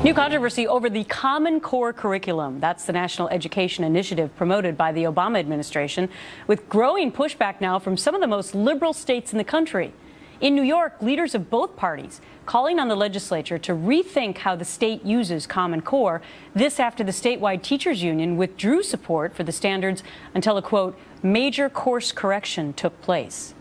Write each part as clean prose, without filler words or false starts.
New controversy over the Common Core curriculum. That's the national education initiative promoted by the Obama administration, with growing pushback now from some of the most liberal states in the country. In New York, leaders of both parties calling on the legislature to rethink how the state uses Common Core. This after the statewide teachers union withdrew support for the standards until a, quote, major course correction took place.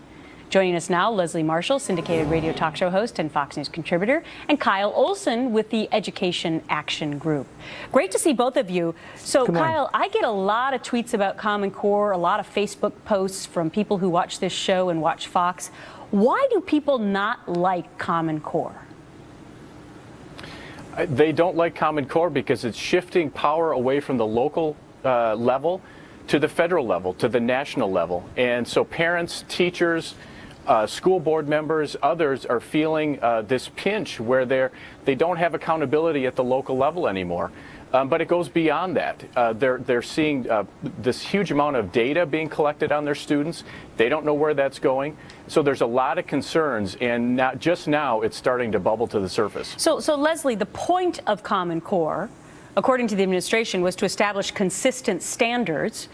Joining us now, Leslie Marshall, syndicated radio talk show host and Fox News contributor, and Kyle Olson with the Education Action Group. Great to see both of you. So, Kyle, I get a lot of tweets about Common Core, a lot of Facebook posts from people who watch this show and watch Fox. Why do people not like Common Core? They don't like Common Core because it's shifting power away from the local level to the federal level, to the national level. And so parents, teachers, school board members, others are feeling this pinch where they don't have accountability at the local level anymore. But it goes beyond that. They're seeing this huge amount of data being collected on their students. They don't know where that's going. So there's a lot of concerns, and just now it's starting to bubble to the surface. So Leslie, the point of Common Core, according to the administration, was to establish consistent standards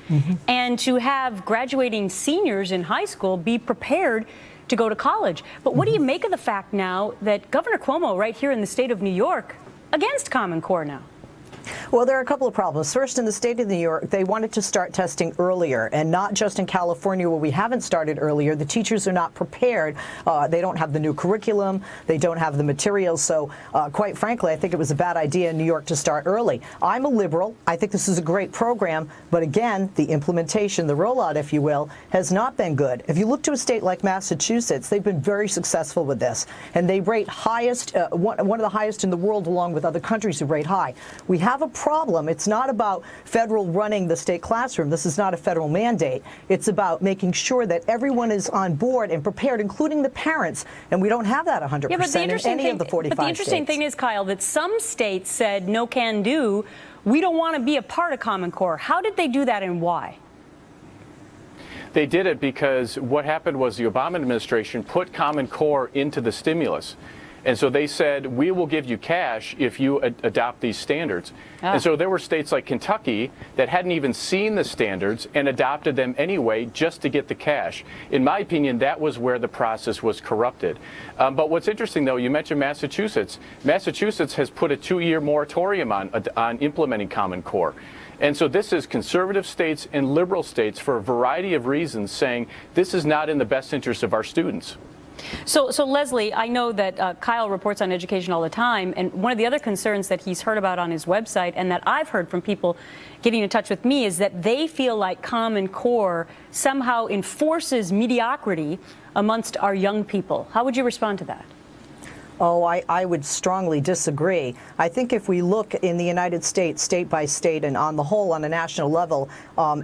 and to have graduating seniors in high school be prepared to go to college. But what do you make of the fact now that Governor Cuomo, right here in the state of New York, against Common Core now? Well, there are a couple of problems. First, in the state of New York, they wanted to start testing earlier, and not just in California where we haven't started earlier. The teachers are not prepared. They don't have the new curriculum. They don't have the materials. So, quite frankly, I think it was a bad idea in New York to start early. I'm a liberal. I think this is a great program. But again, the implementation, the rollout, if you will, has not been good. If you look to a state like Massachusetts, they've been very successful with this. And they rate highest, one of the highest in the world, along with other countries who rate high. We have a problem. It's not about federal running the state classroom. This is not a federal mandate. It's about making sure that everyone is on board and prepared, including the parents. And we don't have that 100% in any of the 45 But the interesting thing is, Kyle, that some states said no can do. We don't want to be a part of Common Core. How did they do that and why? They did it because what happened was the Obama administration put Common Core into the stimulus. And so they said, we will give you cash if you adopt these standards. And so there were states like Kentucky that hadn't even seen the standards and adopted them anyway just to get the cash. In my opinion, that was where the process was corrupted. But what's interesting, though, you mentioned Massachusetts. Massachusetts has put a 2-year moratorium on implementing Common Core. And so this is conservative states and liberal states for a variety of reasons saying this is not in the best interest of our students. So Leslie, I know that Kyle reports on education all the time, and one of the other concerns that he's heard about on his website and that I've heard from people getting in touch with me is that they feel like Common Core somehow enforces mediocrity amongst our young people. How would you respond to that? Oh, I would strongly disagree. I think if we look in the United States, state by state, and on the whole, on a national level,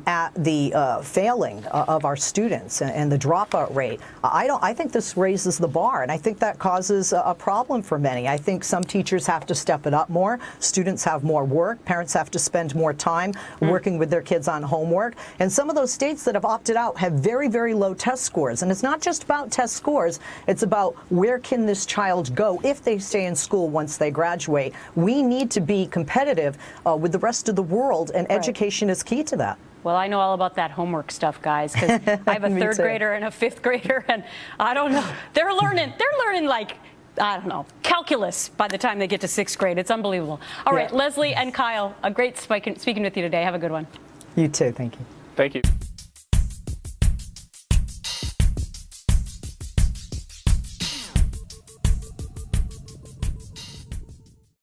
at the failing of our students and the dropout rate, I think this raises the bar, and I think that causes a problem for many. I think some teachers have to step it up more. Students have more work. Parents have to spend more time working with their kids on homework. And some of those states that have opted out have very, very low test scores. And it's not just about test scores. It's about where can this child go if they stay in school once they graduate. We need to be competitive with the rest of the world, and education is key to that. Well, I know all about that homework stuff, guys, because I have a third grader and a fifth grader, and I don't know. They're learning like, I don't know, calculus by the time they get to 6th grade. It's unbelievable. All right, Leslie and Kyle, a great speaking with you today. Have a good one. You too. Thank you. Thank you.